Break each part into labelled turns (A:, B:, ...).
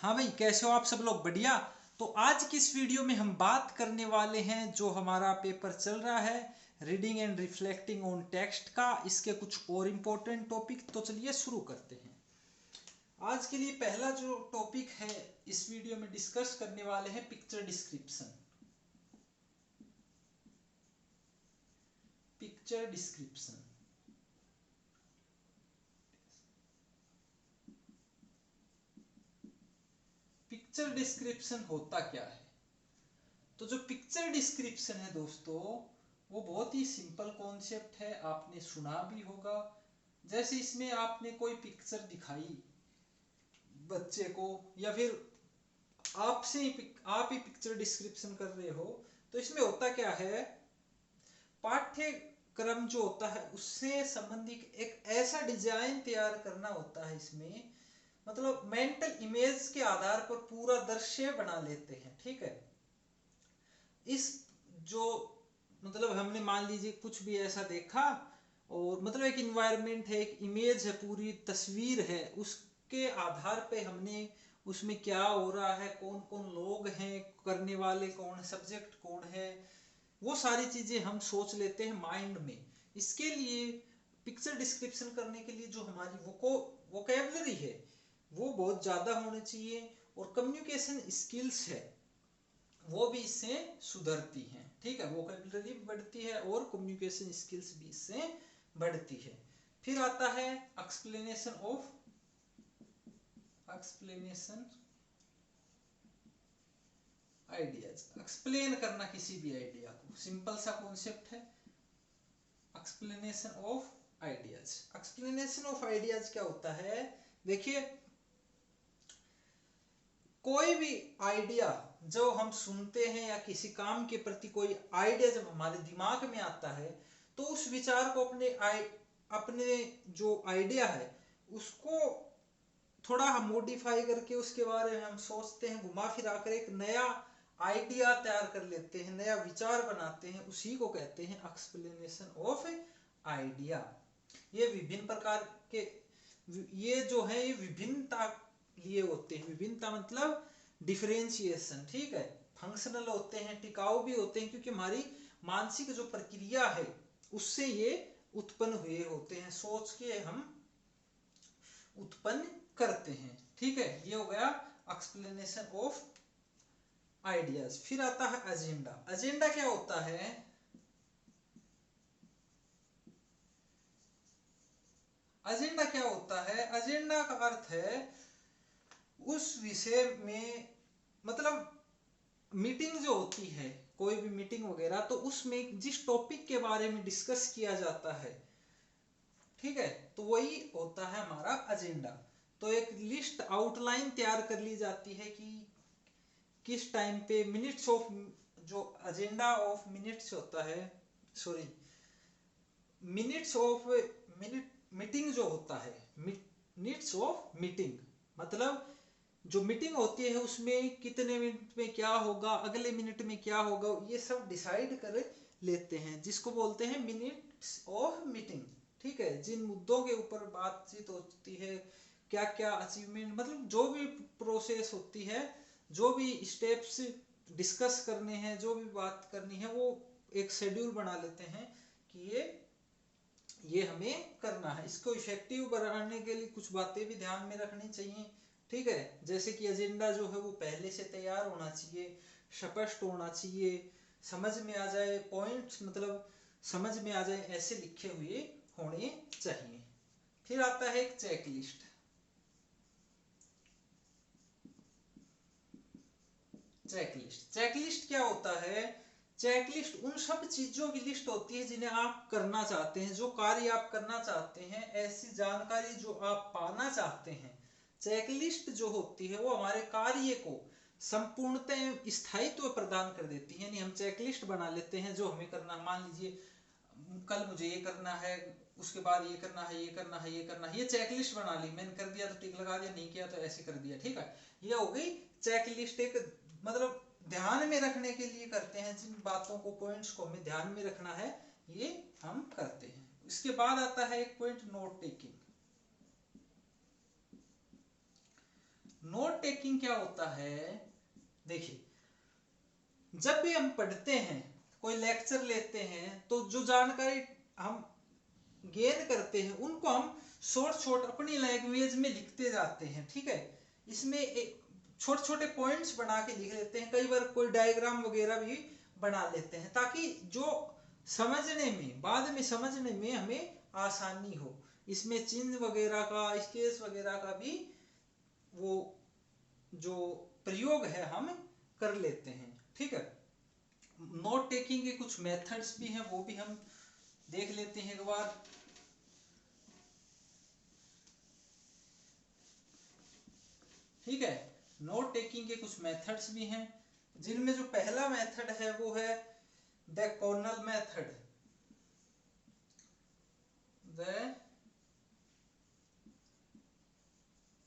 A: हाँ भाई, कैसे हो आप सब लोग? बढ़िया। तो आज की इस वीडियो में हम बात करने वाले हैं जो हमारा पेपर चल रहा है reading and reflecting on text का, इसके कुछ और इम्पोर्टेंट टॉपिक। तो चलिए शुरू करते हैं। आज के लिए पहला जो टॉपिक है इस वीडियो में डिस्कस करने वाले हैं picture description. Picture description picture description होता क्या है? तो जो पिक्चर डिस्क्रिप्शन है दोस्तों, वो बहुत ही सिंपल कॉन्सेप्ट है, आपने सुना भी होगा। जैसे इसमें आपने कोई पिक्चर दिखाई बच्चे को, या फिर आप ही पिक्चर डिस्क्रिप्शन कर रहे हो, तो इसमें होता क्या है, पाठ्यक्रम जो होता है उससे संबंधित एक ऐसा डिजाइन तैयार करना होता है। इसमें मतलब मेंटल इमेज के आधार पर पूरा दृश्य बना लेते हैं, ठीक है। इस जो मतलब हमने मान लीजिए कुछ भी ऐसा देखा, और मतलब एक इन्वायरमेंट है, एक इमेज है, पूरी तस्वीर है, उसके आधार पे हमने उसमें क्या हो रहा है, कौन कौन लोग हैं, करने वाले कौन है, सब्जेक्ट कौन है, वो सारी चीजें हम सोच लेते हैं माइंड में। इसके लिए पिक्चर डिस्क्रिप्शन करने के लिए जो हमारी वोकेबलरी है वो बहुत ज्यादा होनी चाहिए, और कम्युनिकेशन स्किल्स है वो भी इससे सुधरती हैं, ठीक है। वोकैबुलरी भी बढ़ती है और कम्युनिकेशन स्किल्स भी इससे बढ़ती है। फिर आता है एक्सप्लेनेशन आइडियाज। एक्सप्लेन करना किसी भी आइडिया को, सिंपल सा कॉन्सेप्ट है। Explanation of ideas. Explanation of ideas क्या होता है? देखिए, कोई भी आइडिया जो हम सुनते हैं या किसी काम के प्रति कोई आइडिया जब हमारे दिमाग में आता है, तो उस विचार को अपने जो आइडिया है उसको थोड़ा हम मॉडिफाई करके उसके बारे में हम सोचते हैं, घुमा फिरा कर एक नया आइडिया तैयार कर लेते हैं, नया विचार बनाते हैं, उसी को कहते हैं एक्सप्लेनेशन ऑफ आइडिया। ये विभिन्न प्रकार के, ये जो है ये विभिन्नता लिए होते हैं। विभिन्नता मतलब डिफरेंशिएशन, ठीक है। फंक्शनल होते हैं, टिकाऊ भी होते हैं, क्योंकि हमारी मानसिक जो प्रक्रिया है उससे ये उत्पन्न हुए होते हैं, सोच के हम उत्पन्न करते हैं, ठीक है। ये हो गया एक्सप्लेनेशन ऑफ आइडियाज। फिर आता है एजेंडा। एजेंडा क्या होता है? एजेंडा क्या होता है? एजेंडा का अर्थ है उस विषय में, मतलब मीटिंग जो होती है, कोई भी मीटिंग वगैरह, तो उसमें जिस टॉपिक के बारे में डिस्कस किया जाता है, ठीक है, तो वही होता है हमारा एजेंडा। तो एक लिस्ट आउटलाइन तैयार कर ली जाती है कि किस टाइम पे मिनट्स ऑफ, जो एजेंडा ऑफ मिनट्स होता है, sorry, minutes of minute meeting जो होता है, मिनट्स ऑफ मीटिंग, मतलब जो मीटिंग होती है उसमें कितने मिनट में क्या होगा, अगले मिनट में क्या होगा, ये सब डिसाइड कर लेते हैं, जिसको बोलते हैं मिनट्स ऑफ मीटिंग, ठीक है। जिन मुद्दों के ऊपर बातचीत होती है, क्या क्या अचीवमेंट, मतलब जो भी प्रोसेस होती है, जो भी स्टेप्स डिस्कस करने हैं, जो भी बात करनी है, वो एक शेड्यूल बना लेते हैं कि ये हमें करना है। इसको इफेक्टिव बनाने के लिए कुछ बातें भी ध्यान में रखनी चाहिए, ठीक है। जैसे कि एजेंडा जो है वो पहले से तैयार होना चाहिए, स्पष्ट होना चाहिए, समझ में आ जाए, पॉइंट्स मतलब समझ में आ जाए, ऐसे लिखे हुए होने चाहिए। फिर आता है एक चेकलिस्ट। चेकलिस्ट क्या होता है? चेकलिस्ट उन सब चीजों की लिस्ट होती है जिन्हें आप करना चाहते हैं, जो कार्य आप करना चाहते हैं, ऐसी जानकारी जो आप पाना चाहते हैं। चेकलिस्ट जो होती है वो हमारे कार्य को संपूर्णतः स्थायित्व प्रदान कर देती है। यानी हम चेकलिस्ट बना लेते हैं जो हमें करना, मान लीजिए कल मुझे ये करना है, उसके बाद ये करना है, ये करना है, ये करना है, ये चेकलिस्ट बना ली मैंने, कर दिया तो टिक लगा दिया, नहीं किया तो ऐसे कर दिया, ठीक है। ये हो गई चेकलिस्ट। एक मतलब ध्यान में रखने के लिए करते हैं, जिन बातों को, पॉइंट्स को हमें ध्यान में रखना है, ये हम करते हैं। इसके बाद आता है एक point, note taking. Note taking क्या होता है, देखिए जब भी हम पढ़ते हैं, कोई लेक्चर लेते हैं, तो जो जानकारी हम गेन करते हैं उनको हम शॉर्ट शॉर्ट अपनी लैंग्वेज में लिखते जाते हैं, ठीक है। इसमें छोटे छोटे पॉइंट्स बना के लिख लेते हैं, कई बार कोई डायग्राम वगैरह भी बना लेते हैं, ताकि जो समझने में, बाद में समझने में हमें आसानी हो। इसमें चिन्ह वगैरह का, स्केच वगैरह का भी वो जो प्रयोग है हम कर लेते हैं, ठीक है। नोट टेकिंग के कुछ मेथड्स भी हैं, वो भी हम देख लेते हैं एक बार। ठीक है, नोट टेकिंग के कुछ मेथड्स भी हैं, जिनमें जो पहला मेथड है वो है the Cornell method. The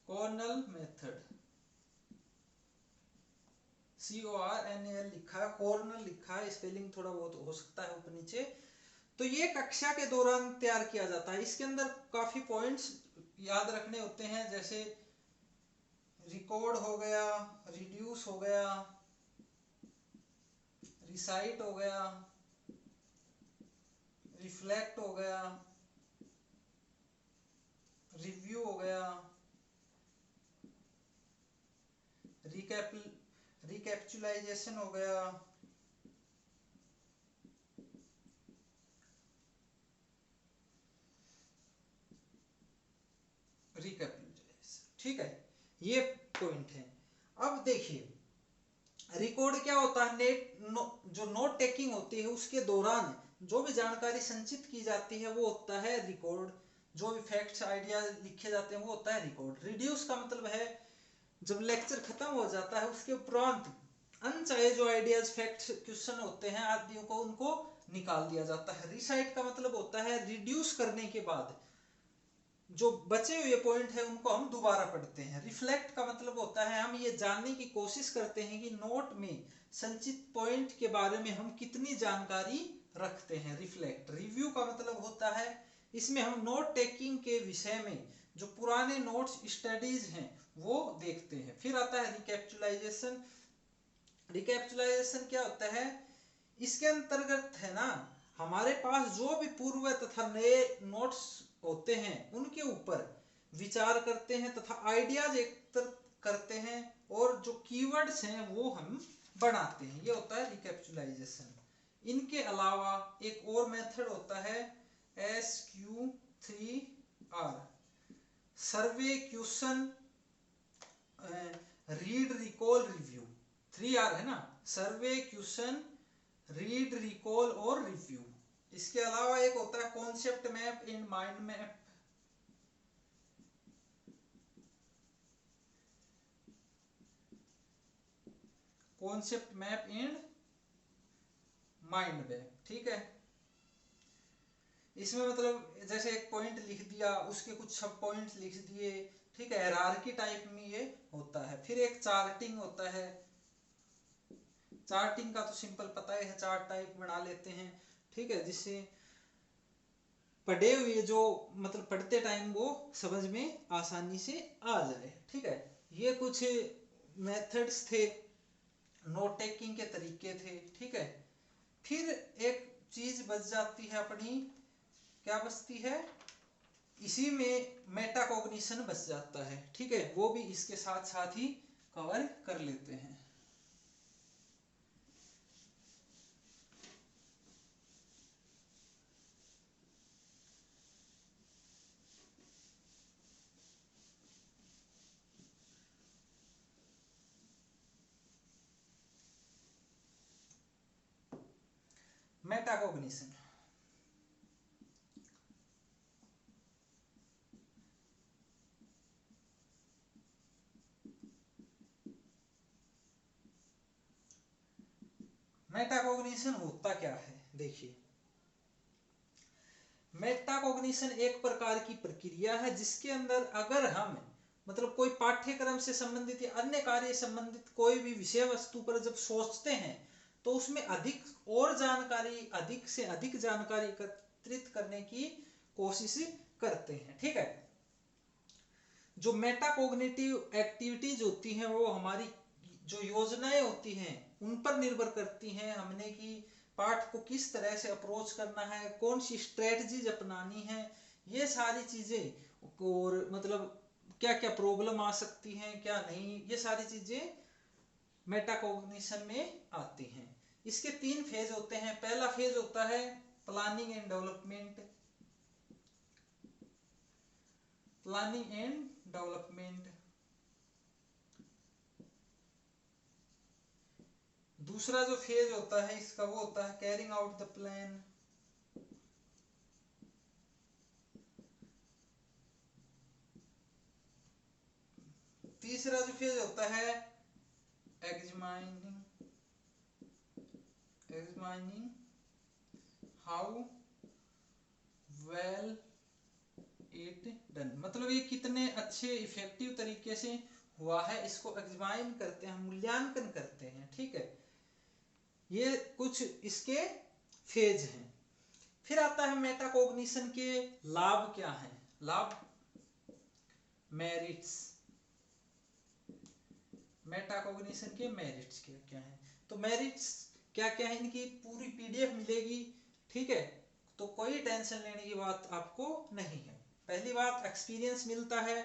A: Cornell method, CORNAL लिखा है, कॉर्नल लिखा है, स्पेलिंग थोड़ा बहुत हो सकता है ऊपर नीचे। तो ये कक्षा के दौरान तैयार किया जाता है। इसके अंदर काफी पॉइंट्स याद रखने होते हैं, जैसे रिकॉर्ड हो गया, रिड्यूस हो गया, रिसाइट हो गया, रिफ्लेक्ट हो गया, रिव्यू हो गया, रिकैप्चुलाइजेशन हो गया, रिकैप्चुलाइजेशन, ठीक है, ये पॉइंट है। अब देखिए रिकॉर्ड क्या होता है, जो नोट टेकिंग होती है उसके दौरान जो भी जानकारी संचित की जाती है वो होता है रिकॉर्ड। जो भी फैक्ट्स आइडिया लिखे जाते हैं वो होता है रिकॉर्ड। रिड्यूस का मतलब है जब लेक्चर खत्म हो जाता है उसके उपरांत अनचाहे जो आइडियाज, फैक्ट्स, क्वेश्चन होते हैं आदि को, उनको निकाल दिया जाता है। रिसाइट का मतलब होता है रिड्यूस करने के बाद जो बचे हुए पॉइंट है उनको हम दोबारा पढ़ते हैं। रिफ्लेक्ट का मतलब होता है हम ये जानने की कोशिश करते हैं कि नोट में संचित पॉइंट के बारे में हम कितनी जानकारी रखते हैं। रिफ्लेक्ट। रिव्यू का मतलब होता है इसमें हम नोट टेकिंग के विषय में जो पुराने नोट्स स्टडीज हैं वो देखते हैं। फिर आता है रिकैप्चुलाइजेशन। रिकैप्चुलाइजेशन क्या होता है, इसके अंतर्गत है ना, हमारे पास जो भी पूर्व तथा नए नोट्स होते हैं उनके ऊपर विचार करते हैं तथा आइडियाज एकत्र करते हैं और जो कीवर्ड्स हैं वो हम बनाते हैं। ये होता है रिकैप्चुलाइजेशन। इनके अलावा एक और मेथड होता है SQ3R, survey, question, read, recall, review. 3R है ना, सर्वे, क्वेश्चन, रीड, रिकॉल और रिव्यू। इसके अलावा एक होता है concept map and mind map. Concept map and mind map, ठीक है। इसमें मतलब जैसे एक पॉइंट लिख दिया, उसके कुछ सब पॉइंट्स लिख दिए, ठीक है, हायरार्की टाइप में ये होता है। फिर एक चार्टिंग होता है। चार्टिंग का तो सिंपल पता ही है, चार्ट टाइप बना लेते हैं, ठीक है, जिससे पढ़े हुए जो मतलब पढ़ते टाइम वो समझ में आसानी से आ जाए, ठीक है। ये कुछ मेथड्स थे, नोट टेकिंग के तरीके थे, ठीक है। फिर एक चीज बच जाती है अपनी, क्या बचती है, इसी में मेटाकॉग्निशन बच जाता है, ठीक है, वो भी इसके साथ साथ ही कवर कर लेते हैं। मेटाकॉग्निशन, मेटाकॉग्निशन होता क्या है, देखिए मेटाकॉग्निशन एक प्रकार की प्रक्रिया है जिसके अंदर अगर हम मतलब कोई पाठ्यक्रम से संबंधित या अन्य कार्य संबंधित कोई भी विषय वस्तु पर जब सोचते हैं तो उसमें अधिक और जानकारी, अधिक से अधिक जानकारी एकत्रित करने की कोशिश करते हैं, ठीक है। जो मेटाकोग्निटिव एक्टिविटीज होती हैं वो हमारी जो योजनाएं होती हैं उन पर निर्भर करती हैं। हमने कि पाठ को किस तरह से अप्रोच करना है, कौन सी स्ट्रेटजीज अपनानी है, ये सारी चीजें, और मतलब क्या क्या प्रॉब्लम आ सकती हैं क्या नहीं, ये सारी चीजें मेटाकोग्निशन में आती हैं। इसके 3 फेज होते हैं। पहला फेज होता है planning and development, planning and development. दूसरा जो फेज होता है इसका वो होता है कैरिंग आउट द प्लान। तीसरा जो फेज होता है examining how well it done, मतलब ये कितने अच्छे इफेक्टिव तरीके से हुआ है, इसको एग्जामाइन करते हैं, मूल्यांकन करते हैं। ठीक है, ये कुछ इसके फेज हैं। फिर आता है मेटाकोग्निशन के लाभ क्या हैं। लाभ, मेरिट्स, मेटाकोग्निशन के मेरिट्स क्या क्या हैं। तो मेरिट्स क्या क्या है, इनकी पूरी पीडीएफ मिलेगी। ठीक है, तो कोई टेंशन लेने की बात आपको नहीं है। पहली बात, एक्सपीरियंस मिलता है,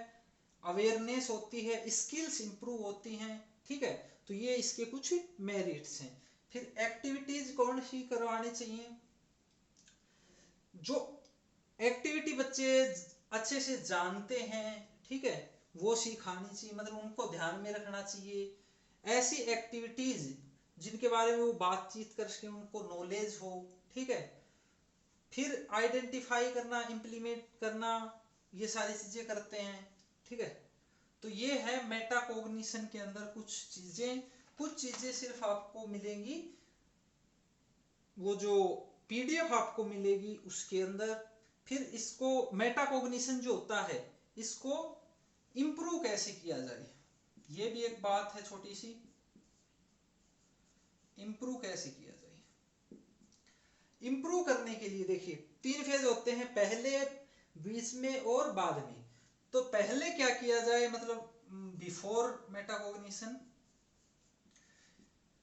A: अवेयरनेस होती है, स्किल्स इंप्रूव होती हैं। ठीक है, तो ये इसके कुछ मेरिट्स हैं। फिर एक्टिविटीज कौन सी करवानी चाहिए, जो एक्टिविटी बच्चे अच्छे से जानते हैं, ठीक है, वो सिखानी चाहिए, मतलब उनको ध्यान में रखना चाहिए। ऐसी एक्टिविटीज जिनके बारे में वो बातचीत कर सके, उनको नॉलेज हो। ठीक है, फिर आइडेंटिफाई करना, इंप्लीमेंट करना, ये सारी चीजें करते हैं। ठीक है, तो ये है मेटाकोग्निशन के अंदर कुछ चीजें। कुछ चीजें सिर्फ आपको मिलेंगी, वो जो पीडीएफ आपको मिलेगी उसके अंदर। फिर इसको मेटाकोग्निशन जो होता है इसको इम्प्रूव कैसे किया जाए, ये भी एक बात है छोटी सी। इम्प्रूव कैसे किया जाए, इम्प्रूव करने के लिए देखिए 3 फेज होते हैं, पहले, बीच में और बाद में। तो पहले क्या किया जाए, मतलब बिफोर मेटाकोग्निशन,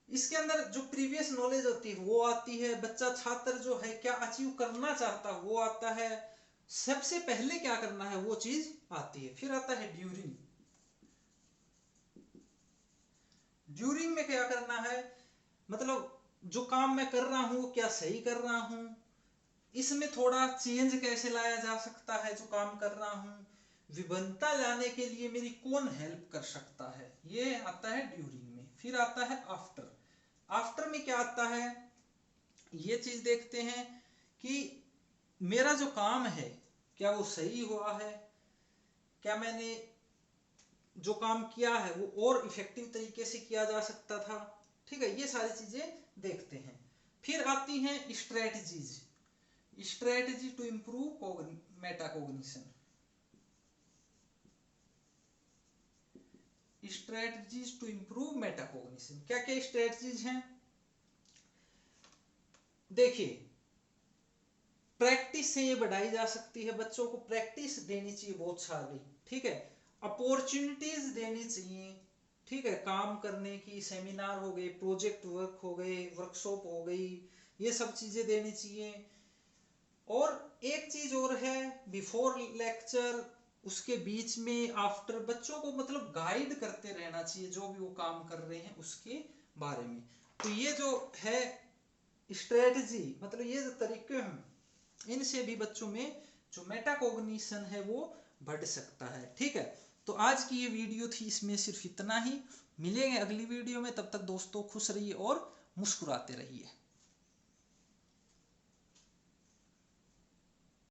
A: इसके अंदर जो प्रीवियस नॉलेज होती है वो आती है। बच्चा, छात्र जो है क्या अचीव करना चाहता है वो आता है। सबसे पहले क्या करना है वो चीज आती है। फिर आता है ड्यूरिंग। ड्यूरिंग में क्या करना है, मतलब जो काम मैं कर रहा हूं वो क्या सही कर रहा हूं, इसमें थोड़ा चेंज कैसे लाया जा सकता है, जो काम कर रहा हूं विभिन्नता लाने के लिए मेरी कौन हेल्प कर सकता है, ये आता है ड्यूरिंग में। फिर आता है आफ्टर। आफ्टर में क्या आता है, ये चीज देखते हैं कि मेरा जो काम है क्या वो सही हुआ है, क्या मैंने जो काम किया है वो और इफेक्टिव तरीके से किया जा सकता था। ठीक है, ये सारी चीजें देखते हैं। फिर आती हैं strategies, strategy to improve metacognition. Strategies to improve metacognition, क्या क्या स्ट्रेटजीज हैं देखिए। प्रैक्टिस से ये बढ़ाई जा सकती है, बच्चों को प्रैक्टिस देनी चाहिए बहुत सारी। ठीक है, अपॉर्चुनिटीज देनी चाहिए। ठीक है, काम करने की, सेमिनार हो गए, प्रोजेक्ट वर्क हो गए, वर्कशॉप हो गई, ये सब चीजें देनी चाहिए। और एक चीज और है, बिफोर लेक्चर, उसके बीच में, आफ्टर, बच्चों को मतलब गाइड करते रहना चाहिए जो भी वो काम कर रहे हैं उसके बारे में। तो ये जो है स्ट्रेटजी, मतलब ये जो तरीके हैं, इनसे भी बच्चों में जो मेटाकोग्निशन है वो बढ़ सकता है। ठीक है, तो आज की ये वीडियो थी, इसमें सिर्फ इतना ही। मिलेंगे अगली वीडियो में, तब तक दोस्तों खुश रहिए और मुस्कुराते रहिए।